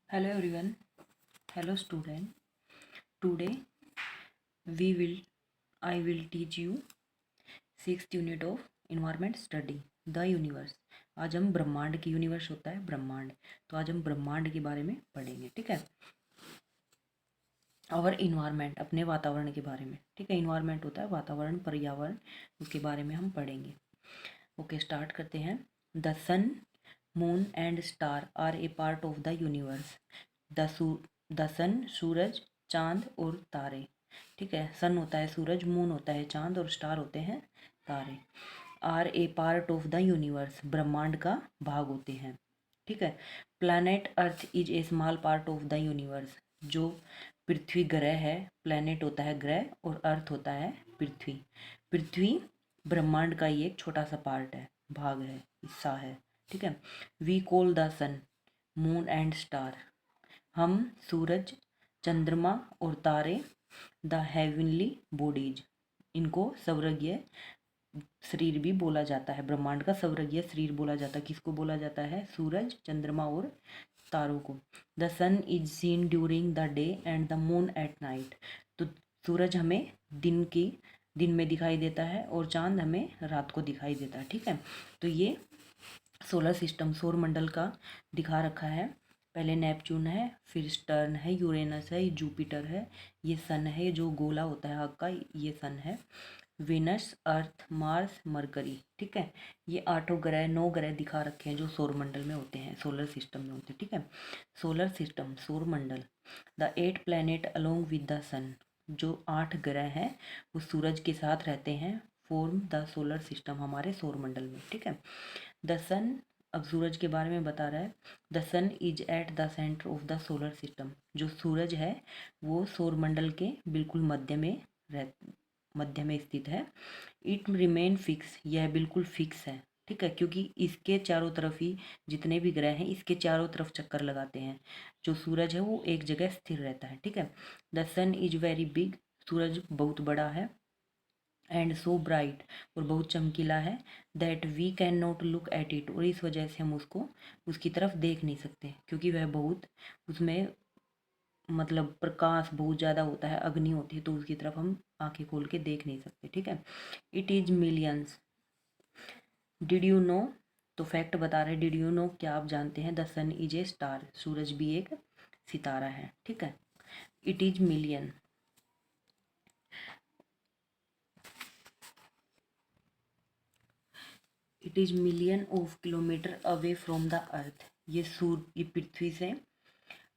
Hello everyone. Hello student. Today we will I will teach you sixth unit of environment study the universe. आज हम ब्रह्मांड की universe होता है ब्रह्मांड, तो आज हम ब्रह्मांड के बारे में पढ़ेंगे। ठीक है, और इन्वायरमेंट अपने वातावरण के बारे में। ठीक है, इन्वायरमेंट होता है वातावरण, पर्यावरण, उसके बारे में हम पढ़ेंगे। ओके, स्टार्ट करते हैं। The sun, moon and star are a part of the universe. The sun सूरज, चांद और तारे। ठीक है, सन होता है सूरज, मून होता है चांद और स्टार होते हैं तारे। Are a part of the universe ब्रह्मांड का भाग होते हैं। ठीक है, planet earth is a small part of the universe. जो पृथ्वी ग्रह है, प्लैनेट होता है ग्रह और अर्थ होता है पृथ्वी। पृथ्वी ब्रह्मांड का ही एक छोटा सा पार्ट है, भाग है, हिस्सा है। ठीक है, we call the sun, moon and star. हम सूरज, चंद्रमा और तारे द हेवनली बॉडीज, इनको स्वर्गीय शरीर भी बोला जाता है। ब्रह्मांड का स्वर्गीय शरीर बोला जाता है। किसको बोला जाता है? सूरज, चंद्रमा और तारों को। The sun is seen during the day and the moon at night. तो सूरज हमें दिन में दिखाई देता है और चांद हमें रात को दिखाई देता है। ठीक है, तो ये सोलर सिस्टम, सौर मंडल का दिखा रखा है। पहले नेपच्यून है, फिर स्टर्न है, यूरेनस है, जुपिटर है, ये सन है जो गोला होता है आग का, ये सन है। वेनस, अर्थ, मार्स, मरकरी। ठीक है, ये 8 ग्रह 9 ग्रह दिखा रखे हैं जो सौर मंडल में होते हैं, सोलर सिस्टम में होते हैं। ठीक है, सोलर सिस्टम, सौर मंडल। The 8 planet along with the sun, जो 8 ग्रह हैं वो सूरज के साथ रहते हैं, फॉर्म द सोलर सिस्टम, हमारे सौर मंडल में। ठीक है, द सन, अब सूरज के बारे में बता रहा है। The sun is at the centre of the solar system. जो सूरज है वो सौर मंडल के बिल्कुल मध्य में स्थित है। इट रिमेन फिक्स, यह बिल्कुल फिक्स है। ठीक है, क्योंकि इसके चारों तरफ ही जितने भी ग्रह हैं इसके चारों तरफ चक्कर लगाते हैं। जो सूरज है वो एक जगह स्थिर रहता है। ठीक है, the sun is very big, सूरज बहुत बड़ा है। एंड सो ब्राइट, और बहुत चमकीला है। That we can not look at it, और इस वजह से हम उसकी तरफ देख नहीं सकते, क्योंकि वह बहुत, उसमें मतलब प्रकाश बहुत ज़्यादा होता है, अग्नि होती है, तो उसकी तरफ हम आंखें खोल के देख नहीं सकते। ठीक है, it is millions. Did you know, तो फैक्ट बता रहे, डिड यू नो, क्या आप जानते हैं? The sun is a star, सूरज भी एक सितारा है। ठीक है, it is million, it is million of kilometre away from the earth. ये पृथ्वी से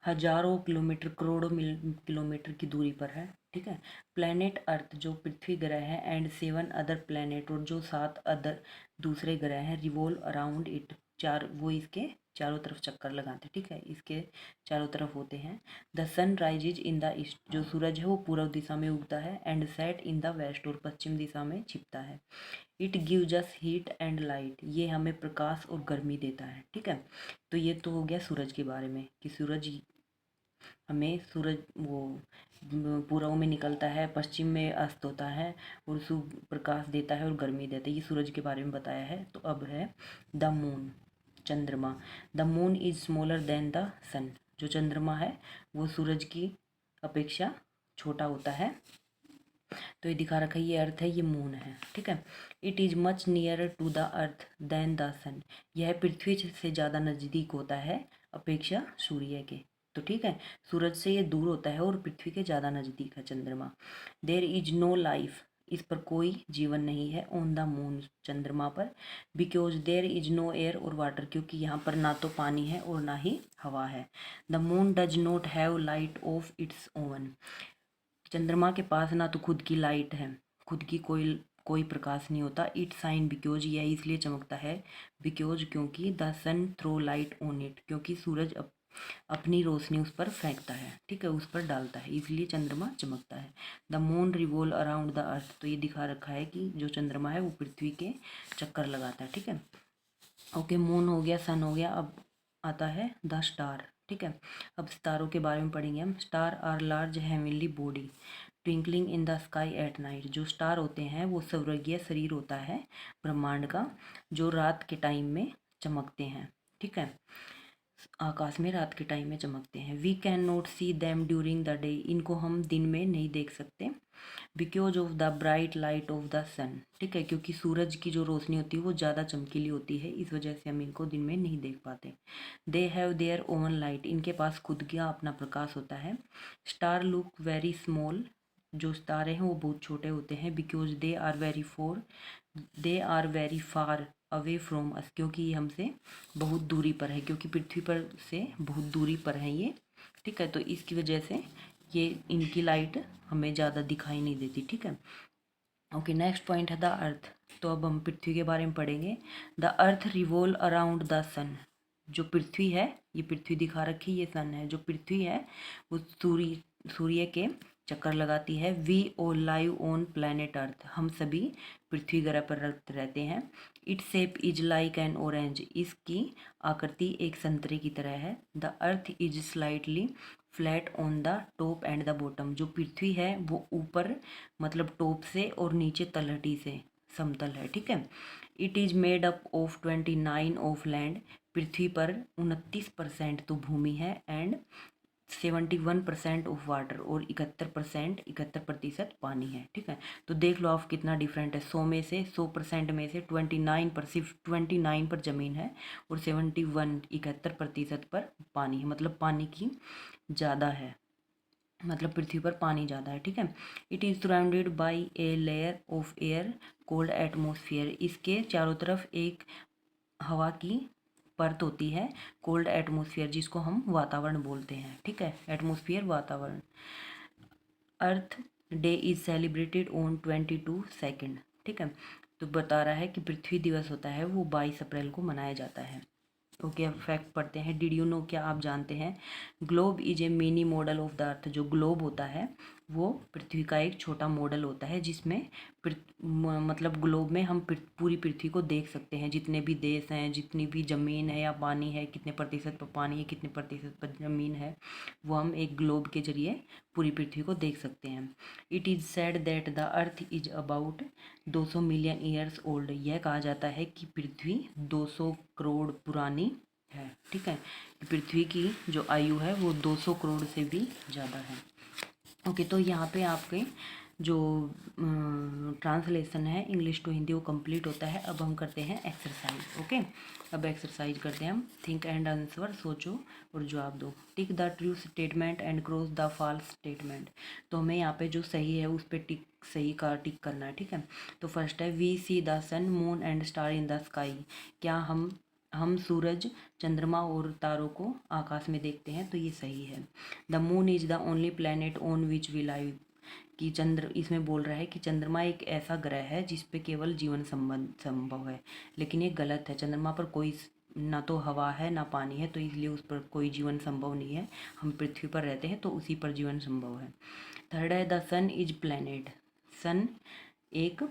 हजारों किलोमीटर, करोड़ों किलोमीटर की दूरी पर है। ठीक है, प्लैनेट अर्थ जो पृथ्वी ग्रह है, एंड 7 अदर प्लैनेट, और जो 7 अदर दूसरे ग्रह हैं, रिवॉल्व अराउंड इट, वो इसके चारों तरफ चक्कर लगाते हैं। ठीक है, इसके चारों तरफ होते हैं। The sun rises in the east, जो सूरज है वो पूर्व दिशा में उगता है। And set in the west, और पश्चिम दिशा में छिपता है। It gives us heat and light, ये हमें प्रकाश और गर्मी देता है। ठीक है, तो ये तो हो गया सूरज के बारे में कि हमें सूरज वो पूर्व में निकलता है, पश्चिम में अस्त होता है, और सूर्य प्रकाश देता है और गर्मी देता है। ये सूरज के बारे में बताया है। तो अब है द मून, चंद्रमा। The moon is smaller than the sun, जो चंद्रमा है वो सूरज की अपेक्षा छोटा होता है। तो ये दिखा रखा है, ये अर्थ है, ये मून है। ठीक है, it is much near to the earth than the sun, यह पृथ्वी से ज़्यादा नज़दीक होता है अपेक्षा सूर्य के। तो ठीक है, सूरज से ये दूर होता है और पृथ्वी के ज़्यादा नज़दीक है चंद्रमा। देयर इज नो लाइफ, इस पर कोई जीवन नहीं है। ऑन द मून, चंद्रमा पर। Because there is no air or water, क्योंकि यहाँ पर ना तो पानी है और ना ही हवा है। The moon does not have light of its oven, चंद्रमा के पास ना तो खुद की लाइट है, खुद की कोई प्रकाश नहीं होता। इट साइन, बिकॉज यह इसलिए चमकता है, बिकॉज क्योंकि the sun throw light on it, क्योंकि सूरज अपनी रोशनी उस पर फेंकता है। ठीक है, उस पर डालता है, इसलिए चंद्रमा चमकता है। The moon revolve around the earth, तो ये दिखा रखा है कि जो चंद्रमा है वो पृथ्वी के चक्कर लगाता है। ठीक है, ओके, मून हो गया, सन हो गया। अब आता है द स्टार। ठीक है, अब सितारों के बारे में पढ़ेंगे हम। Star are large heavenly body twinkling in the sky at night, जो स्टार होते हैं वो स्वर्गीय शरीर होता है ब्रह्मांड का, जो रात के टाइम में चमकते हैं। ठीक है, आकाश में रात के टाइम में चमकते हैं। We can not see them during the day, इनको हम दिन में नहीं देख सकते। Because of the bright light of the sun, ठीक है, क्योंकि सूरज की जो रोशनी होती है वो ज़्यादा चमकीली होती है, इस वजह से हम इनको दिन में नहीं देख पाते। They have their own light, इनके पास खुद का अपना प्रकाश होता है। स्टार लुक वेरी स्मॉल, जो सितारे हैं वो बहुत छोटे होते हैं। Because they are very far away from us, क्योंकि ये हमसे बहुत दूरी पर है, क्योंकि पृथ्वी पर से बहुत दूरी पर है ये, ठीक है, तो इसकी वजह से ये इनकी लाइट हमें ज़्यादा दिखाई नहीं देती, ठीक है। ओके, नेक्स्ट पॉइंट है द अर्थ। तो अब हम पृथ्वी के बारे में पढ़ेंगे। The earth revolve around the sun, जो पृथ्वी है, ये पृथ्वी दिखा रखी, ये सन है, जो पृथ्वी है वो सूर्य के चक्कर लगाती है। We all live on planet earth, हम सभी पृथ्वी ग्रह पर रहते हैं। It shape is like an orange, इसकी आकृति एक संतरे की तरह है। The earth is slightly flat on the top and the bottom, जो पृथ्वी है वो ऊपर मतलब टॉप से और नीचे तलहटी से समतल है, ठीक है। It is made up of 29 of land, पृथ्वी पर 29% तो भूमि है, एंड 71% ऑफ वाटर, और 71% पानी है, ठीक है। तो देख लो आप कितना डिफरेंट है, 100% में से 29 पर, सिर्फ 29 पर ज़मीन है और 71% पर पानी है, मतलब पानी की ज़्यादा है, मतलब पृथ्वी पर पानी ज़्यादा है, ठीक है। It is surrounded by a layer of air cold atmosphere, इसके चारों तरफ एक हवा की परत होती है, कोल्ड एटमोसफियर, जिसको हम वातावरण बोलते हैं, ठीक है, एटमोसफियर वातावरण। अर्थ डे इज़ सेलिब्रेटेड ऑन 22 ठीक है। तो बता रहा है कि पृथ्वी दिवस होता है वो 22 अप्रैल को मनाया जाता है। ओके, अब फैक्ट पढ़ते हैं। डिड यू नो, क्या आप जानते हैं, globe is a mini model of the अर्थ, जो ग्लोब होता है वो पृथ्वी का एक छोटा मॉडल होता है, जिसमें मतलब ग्लोब में हम पूरी पृथ्वी को देख सकते हैं, जितने भी देश हैं, जितनी भी ज़मीन है या पानी है, कितने प्रतिशत पर पानी है, कितने प्रतिशत पर ज़मीन है, वो हम एक ग्लोब के जरिए पूरी पृथ्वी को देख सकते हैं। It is said that the earth is about 200 million years old, यह कहा जाता है कि पृथ्वी 200 करोड़ पुरानी है, ठीक है। पृथ्वी की जो आयु है वो 200 करोड़ से भी ज़्यादा है। ओके, तो यहाँ पे आपके जो ट्रांसलेशन है इंग्लिश टू हिंदी वो कंप्लीट होता है। अब हम करते हैं एक्सरसाइज। ओके, अब एक्सरसाइज करते हैं हम। थिंक एंड आंसर, सोचो और जवाब दो। Tick the true statement and cross the false statement, तो हमें यहाँ पे जो सही है उस पर सही का टिक करना है, ठीक है। तो फर्स्ट है we see the sun moon and star in the sky, क्या हम सूरज, चंद्रमा और तारों को आकाश में देखते हैं, तो ये सही है। The moon is the only planet on which we live, कि इसमें बोल रहा है कि चंद्रमा एक ऐसा ग्रह है जिस पे केवल जीवन संभव है, लेकिन ये गलत है। चंद्रमा पर कोई ना तो हवा है ना पानी है, तो इसलिए उस पर कोई जीवन संभव नहीं है। हम पृथ्वी पर रहते हैं तो उसी पर जीवन संभव है। थर्ड है द सन इज प्लैनेट, सन एक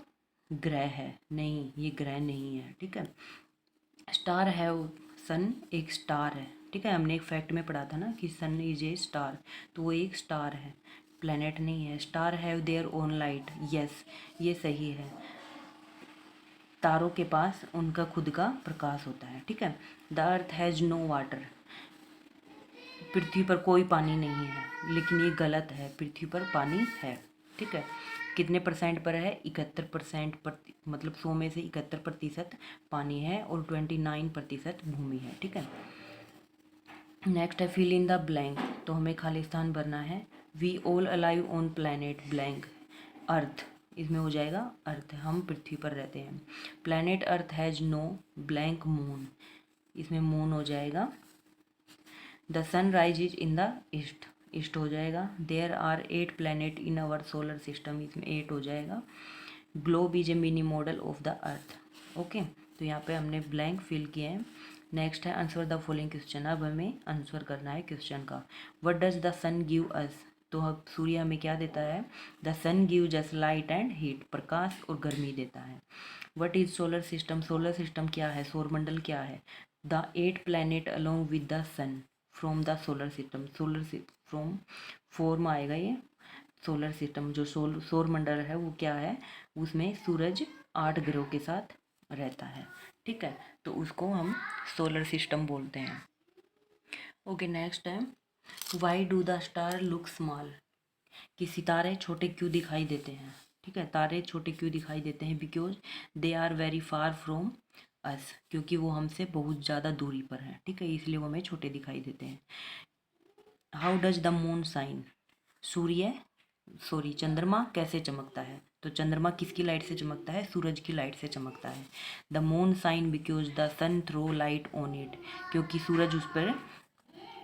ग्रह है, नहीं ये ग्रह नहीं है, ठीक है। स्टार है, सन एक स्टार है, ठीक है। हमने एक फैक्ट में पढ़ा था ना कि सन इज ए स्टार, तो वो एक स्टार है, प्लेनेट नहीं है। Star have their own light, yes ये सही है, तारों के पास उनका खुद का प्रकाश होता है, ठीक है। The earth has no water, पृथ्वी पर कोई पानी नहीं है, लेकिन ये गलत है, पृथ्वी पर पानी है, ठीक है। कितने परसेंट पर है, 71% पर, मतलब 100 में से 71% पानी है और 29% भूमि है, ठीक है। नेक्स्ट है फिल इन द ब्लैंक, तो हमें खाली स्थान भरना है। We all alive on planet blank earth, इसमें हो जाएगा अर्थ, हम पृथ्वी पर रहते हैं। Planet earth has no blank moon, इसमें मून हो जाएगा। The sun rise is in the east, east हो जाएगा। There are 8 planet in our solar system, इसमें 8 हो जाएगा। Globe is a mini model of the earth. Okay, तो यहाँ पे हमने ब्लैंक फिल किए हैं। नेक्स्ट है आंसर द फॉलोइंग क्वेश्चन, अब हमें आंसर करना है क्वेश्चन का। What does the sun give us, तो अब सूर्य हमें क्या देता है, the sun give just light and heat, प्रकाश और गर्मी देता है। What is solar system, solar system क्या है, सौरमंडल क्या है। The 8 planet along with the sun from the solar system, from form आएगा ये सोलर सिस्टम, जो सौर मंडल है वो क्या है, उसमें सूरज 8 ग्रहों के साथ रहता है, ठीक है, तो उसको हम सोलर सिस्टम बोलते हैं। ओके, नेक्स्ट है why do the star look small, कि सितारे छोटे क्यों दिखाई देते हैं। ठीक है, तारे छोटे क्यों दिखाई देते हैं, because they are very far from us, क्योंकि वो हमसे बहुत ज़्यादा दूरी पर हैं। ठीक है, इसलिए वो हमें छोटे दिखाई देते हैं। How does the moon shine, चंद्रमा कैसे चमकता है। तो चंद्रमा किसकी लाइट से चमकता है, सूरज की लाइट से चमकता है। The moon shine because the sun throw light on it, क्योंकि सूरज उस पर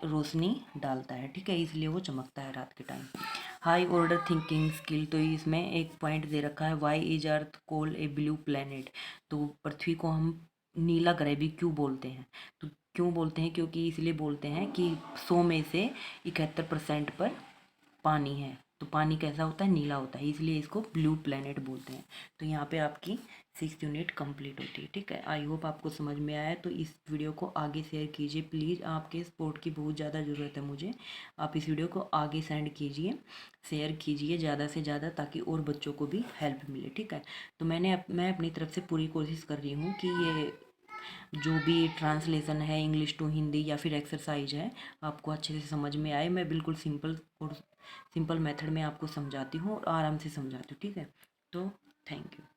रोशनी डालता है। ठीक है, इसलिए वो चमकता है रात के time. High order thinking skill, तो इसमें एक पॉइंट दे रखा है, why is earth called a blue planet, तो पृथ्वी को हम नीला ग्रह भी क्यों बोलते हैं। तो क्यों बोलते हैं, क्योंकि इसलिए बोलते हैं कि 100 में से 71% पर पानी है। तो पानी कैसा होता है, नीला होता है, इसलिए इसको ब्लू प्लेनेट बोलते हैं। तो यहाँ पे आपकी 6 यूनिट कंप्लीट होती है। ठीक है, आई होप आपको समझ में आया है। तो इस वीडियो को आगे शेयर कीजिए प्लीज़, आपके सपोर्ट की बहुत ज़्यादा ज़रूरत है मुझे। आप इस वीडियो को आगे सेंड कीजिए, शेयर कीजिए ज़्यादा से ज़्यादा, ताकि और बच्चों को भी हेल्प मिले। ठीक है, तो मैं अपनी तरफ से पूरी कोशिश कर रही हूँ कि ये जो भी ट्रांसलेशन है इंग्लिश टू हिंदी या फिर एक्सरसाइज है, आपको अच्छे से समझ में आए। मैं बिल्कुल सिंपल मेथड में आपको समझाती हूँ और आराम से समझाती हूँ। ठीक है, तो थैंक यू।